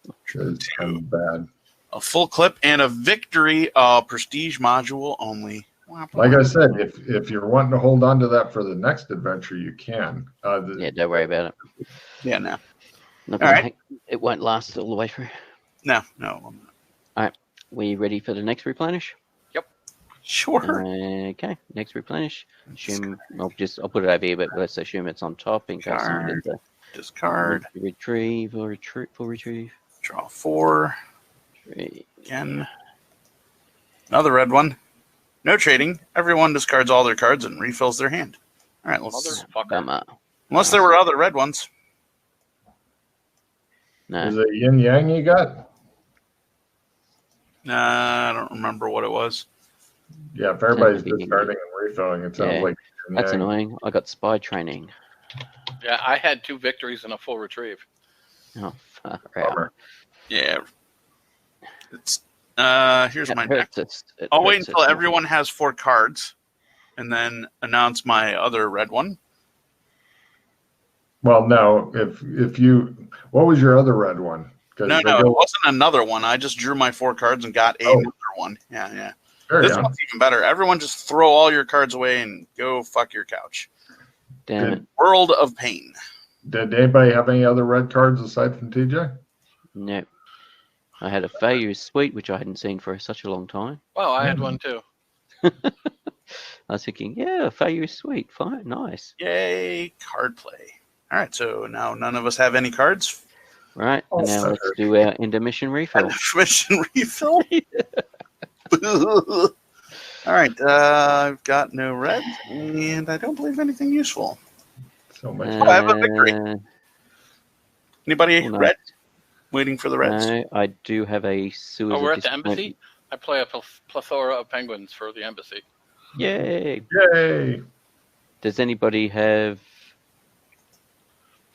Which is kind of bad. A full clip and a victory prestige module only. Like I said, if you're wanting to hold on to that for the next adventure, you can. Yeah, don't worry about it. Yeah, no. Not All right. It won't last all the way through. No. All right. We ready for the next replenish? Yep. Sure. Okay. Next replenish. Assume I'll put it over here, but let's assume it's on top in case someone gets a Discard. Retrieve or retrieve. Draw 4. Retrieve. Again. Another red one. No trading. Everyone discards all their cards and refills their hand. All right, let's. Motherfucker. Unless there were other red ones. No. Is it yin yang you got? Nah, I don't remember what it was. Yeah, if everybody's discarding and refilling, it sounds like yin That's yang. annoying. I got spy training. Yeah, I had 2 victories and a full retrieve. Oh, fuck. Right. Bummer. Yeah. It's here's It my hurts deck. us. It I'll wait hurts until us. everyone has 4 cards, and then announce my other red one. Well, no. If you, what was your other red one? No, it wasn't another one. I just drew my 4 cards and got another one. Yeah. This one's even better. Everyone just throw all your cards away and go fuck your couch. Damn it. World of Pain. Did anybody have any other red cards aside from TJ? No. I had a Failure Suite, which I hadn't seen for such a long time. Well, I had one too. I was thinking, yeah, Failure Suite. Fine, nice. Yay, card play. All right, so now none of us have any cards. Right, and now let's do our intermission refill. Intermission refill? All right, I've got no red, and I don't believe anything useful. So much. I have a victory. Anybody no. red? Waiting for the reds. No, I do have a Sewers Oh, of we're at the Disappointment. embassy? I play a plethora of penguins for the embassy. Yay! Yay! Does anybody have...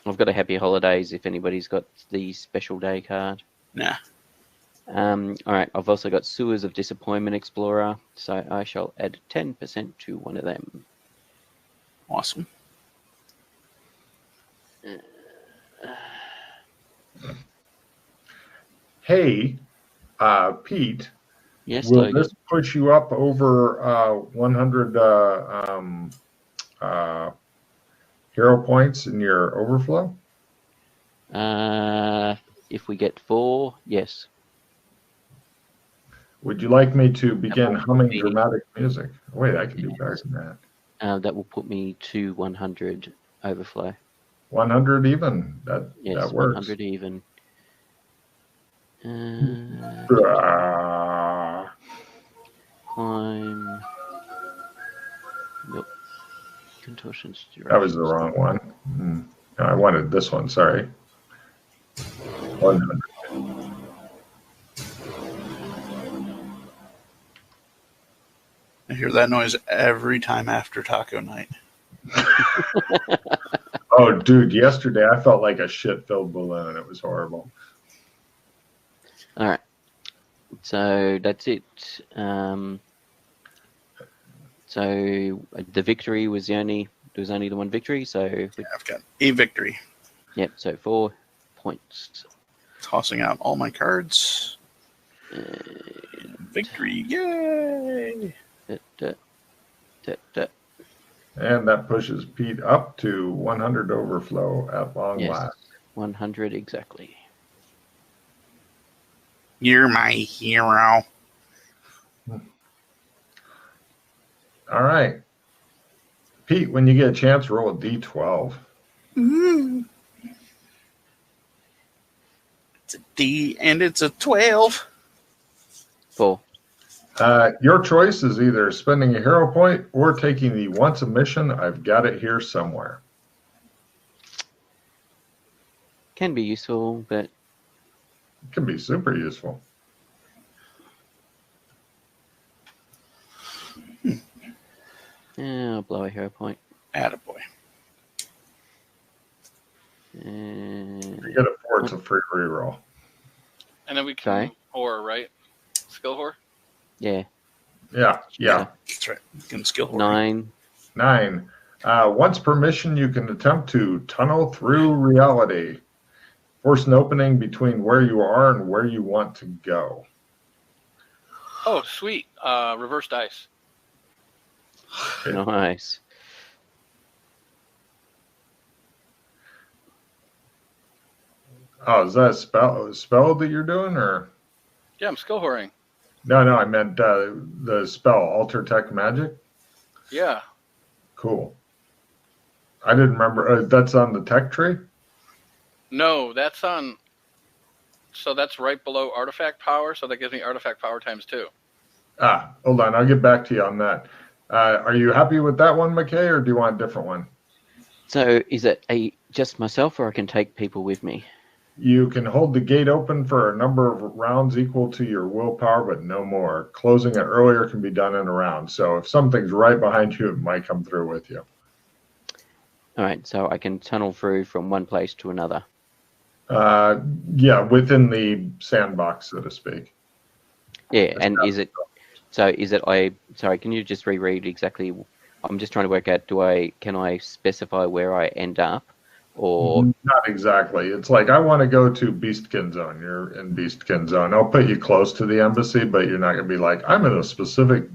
I've got a Happy Holidays if anybody's got the special day card. Nah. All right, I've also got Sewers of Disappointment Explorer, so I shall add 10% to one of them. Awesome. Hey, Pete. Yes, Will Logan. this push you up over 100 hero points in your overflow? If we get 4, yes. Would you like me to begin will humming be- dramatic music? Wait, I can do better than that. That will put me to 100 overflow. 100 even. That Yes, works. 100 even. Ah, Climb. Nope. Contortions. that was the wrong one. No, I wanted this one. Sorry. 100. I hear that noise every time after taco night. Oh, dude, yesterday I felt like a shit-filled balloon. It was horrible. All right. So that's it. So the victory was there was only the one victory. So Yeah, I've got a victory. yep. So 4 points. Tossing out all my cards. Victory! Yay! And that pushes Pete up to 100 overflow at long last. 100 exactly. You're my hero. All right. Pete, when you get a chance, roll a d12. It's a D and it's a 12. 4. Your choice is either spending a hero point or taking the once a mission. I've got it here somewhere. Can be useful, but It can be super useful. I'll blow a hero point. Attaboy. If you get a 4, it's a free reroll. And then we can horror, right? Skill horror? Yeah. Yeah. That's right. You can skill horror. 9. 9. Once per mission, you can attempt to tunnel through reality. Force an opening between where you are and where you want to go. Oh, sweet. Reverse dice. Nice. Oh, is that a spell that you're doing, or? Yeah, I'm skill whoring. No, I meant the spell, Alter Tech Magic. Yeah. Cool. I didn't remember. That's on the tech tree? No, that's on... So that's right below artifact power, so that gives me artifact power times 2. Hold on. I'll get back to you on that. Are you happy with that one, McKay, or do you want a different one? So is it just myself, or I can take people with me? You can hold the gate open for a number of rounds equal to your willpower, but no more. Closing it earlier can be done in a round. So if something's right behind you, it might come through with you. All right, so I can tunnel through from one place to another. Yeah, within the sandbox, so to speak. Yeah, and is it... So is it sorry, can you just reread exactly? I'm just trying to work out, can I specify where I end up, or? Not exactly. It's like, I want to go to Beastkin Zone. You're in Beastkin Zone. I'll put you close to the embassy, but you're not going to be like, I'm in a specific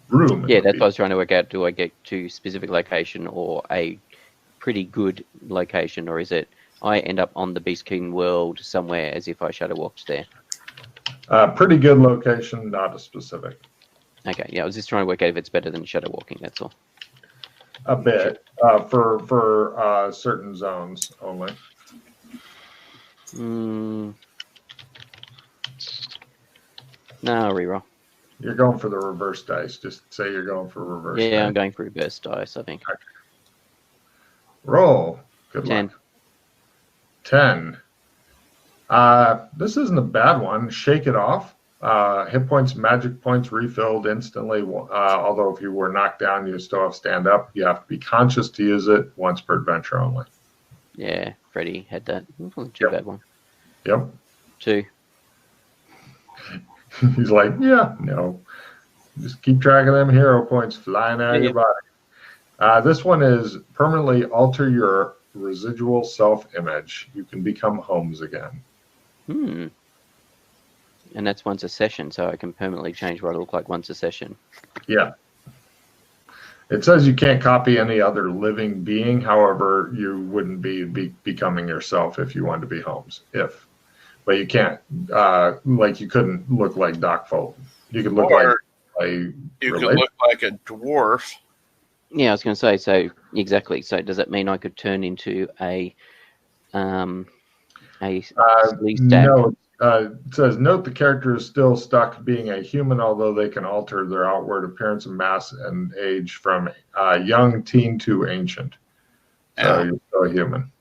room. Yeah, that's what I was trying to work out. Do I get to a specific location or a pretty good location, or is it I end up on the Beastkin world somewhere as if I shadow walked there? Pretty good location, not a specific. Okay, yeah, I was just trying to work out if it's better than shadow walking, that's all. A bit, for certain zones only. No, reroll. You're going for the reverse dice. Just say you're going for reverse dice. Yeah, I'm going for reverse dice, I think. Okay. Roll. Good 10. luck. 10. This isn't a bad one. Shake it off. Hit points, magic points refilled instantly. Although if you were knocked down, you still have to stand up. You have to be conscious to use it once per adventure only. Yeah, Freddie had that. Wasn't too bad one. Yep. 2. He's like, yeah, no. Just keep track of them hero points flying out of your body. This one is permanently alter your residual self-image. You can become Holmes again. And that's once a session, so I can permanently change what I look like once a session. Yeah. It says you can't copy any other living being. However, you wouldn't be becoming yourself if you wanted to be Holmes. But you can't. Like, you couldn't look like Doc Fulton. You could look like a You could look like a dwarf. Yeah, I was going to say, so exactly. So does that mean I could turn into a sleeve stack? No. It says, note the character is still stuck being a human, although they can alter their outward appearance and mass and age from young, teen to ancient. So you're still a human.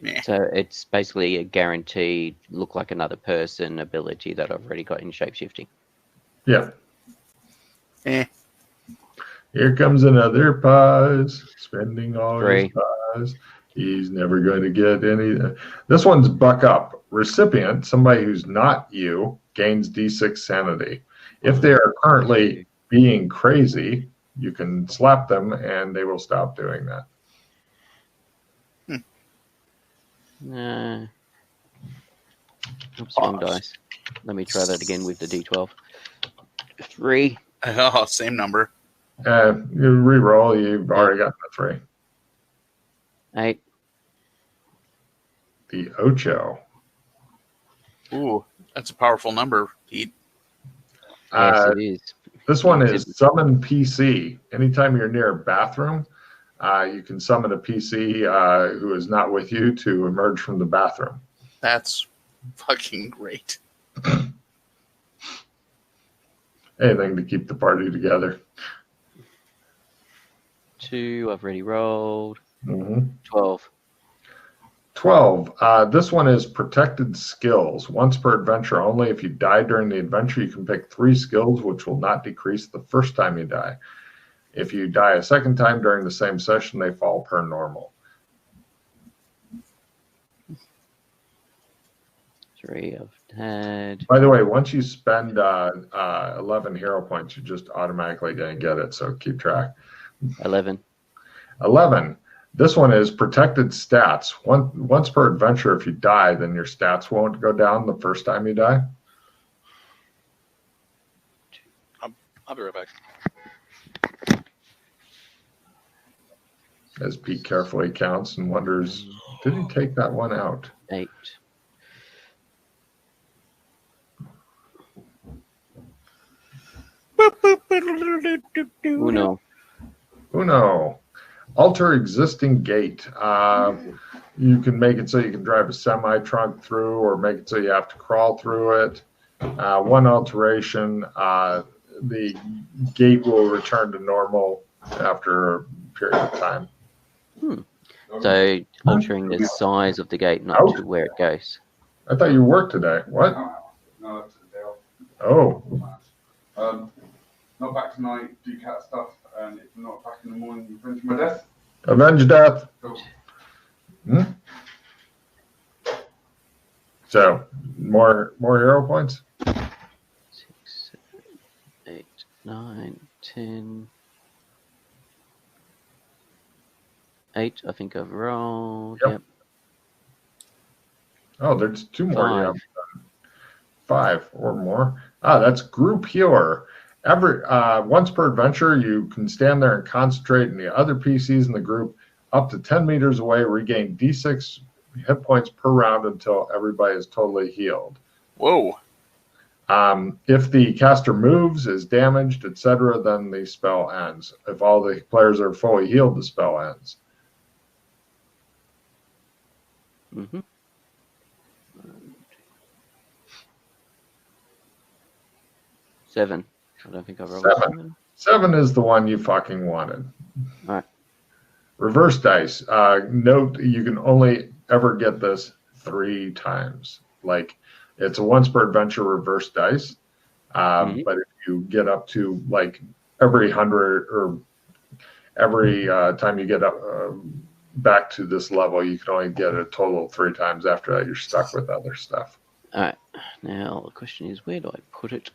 Yeah. So it's basically a guaranteed look like another person ability that I've already got in shapeshifting. Yeah. Here comes another Paz, spending all his Paz. He's never going to get any. This one's buck up. Recipient, somebody who's not you, gains D6 sanity. If they are currently being crazy, you can slap them and they will stop doing that. Oops, wrong dice. Let me try that again with the D12. 3. Oh, same number. You re-roll. You've already got the 3. 8. The Ocho. Ooh, that's a powerful number, Pete. Yes, it is. This one is summon PC. Anytime you're near a bathroom, you can summon a PC who is not with you to emerge from the bathroom. That's fucking great. Anything to keep the party together. 2. I've already rolled. Mm-hmm. 12. 12. This one is protected skills. Once per adventure only. If you die during the adventure, you can pick 3 skills, which will not decrease the first time you die. If you die a second time during the same session, they fall per normal. 3 I've had. By the way, once you spend 11 hero points, you're just automatically going to get it, so keep track. 11. 11. This one is protected stats. Once per adventure, if you die, then your stats won't go down the first time you die. I'll be right back. As Pete carefully counts and wonders, did he take that one out? 8. Uno. Uno. Alter existing gate. You can make it so you can drive a semi-trunk through or make it so you have to crawl through it. One alteration, the gate will return to normal after a period of time. So altering the size of the gate, not to where it goes. I thought you worked today. What? No, that's the day off. Oh. Not back tonight, do cat stuff, and if I'm not back in the morning, you finish my death. Avenge death. Cool. So, more hero points? 6, 7, 8, 9, 10. 8, I think I've rolled. Yep. Oh, there's 2 more. 5. You haven't done. 5 or more. That's group healer. Once per adventure, you can stand there and concentrate, and the other PCs in the group up to 10 meters away regain D6 hit points per round until everybody is totally healed. Whoa. If the caster moves, is damaged, etc., then the spell ends. If all the players are fully healed, the spell ends. Mm-hmm. 7. I don't think I've rolled 7. 7 is the one you fucking wanted. All right. Reverse dice. Note you can only ever get this 3 times. Like, it's a once per adventure reverse dice. But if you get up to like every 100 or every time you get up back to this level, you can only get a total of 3 times. After that, you're stuck with other stuff. All right. Now the question is, where do I put it?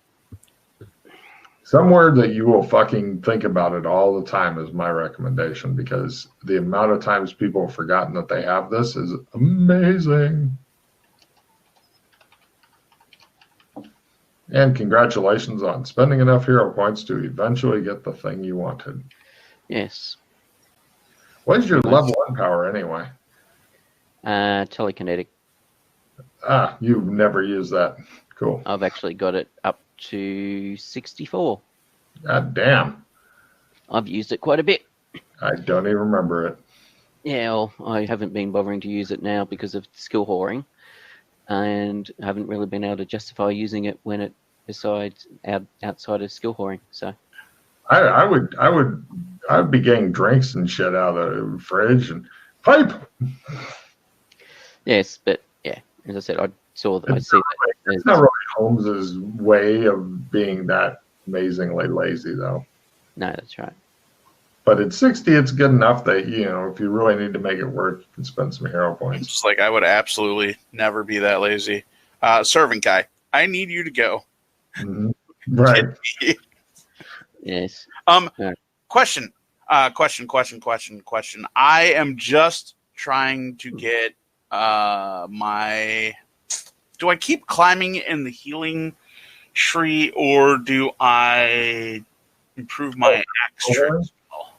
Somewhere that you will fucking think about it all the time is my recommendation, because the amount of times people have forgotten that they have this is amazing. And congratulations on spending enough hero points to eventually get the thing you wanted. Yes. What is your level 1 power anyway? Telekinetic. You've never used that. Cool. I've actually got it up to 64. God damn. I've used it quite a bit. I don't even remember it. Yeah, well, I haven't been bothering to use it now because of skill whoring, and haven't really been able to justify using it when it outside of skill whoring. So I would be getting drinks and shit out of the fridge and pipe. Yes, but yeah, as I said, I see that. It's not really Holmes's way of being that amazingly lazy, though. No, that's right. But at 60, it's good enough that, if you really need to make it work, you can spend some hero points. Just like I would absolutely never be that lazy. Servant guy, I need you to go. Mm-hmm. Right. Yes. Question. I am just trying to get my do I keep climbing in the healing tree, or do I improve my axe trick as well?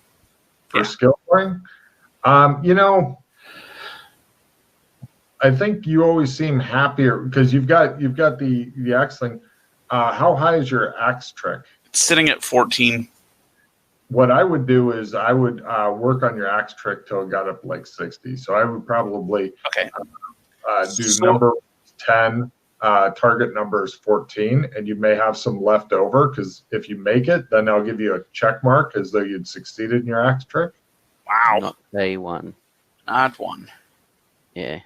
For skill point? You know, I think you always seem happier because you've got the axe thing. How high is your axe trick? It's sitting at 14. What I would do is I would work on your axe trick till it got up like 60. So I would probably do number 10, target number is 14, and you may have some left over because if you make it, then I'll give you a check mark as though you'd succeeded in your axe trick. Wow. Not day one. Not one. Yeah.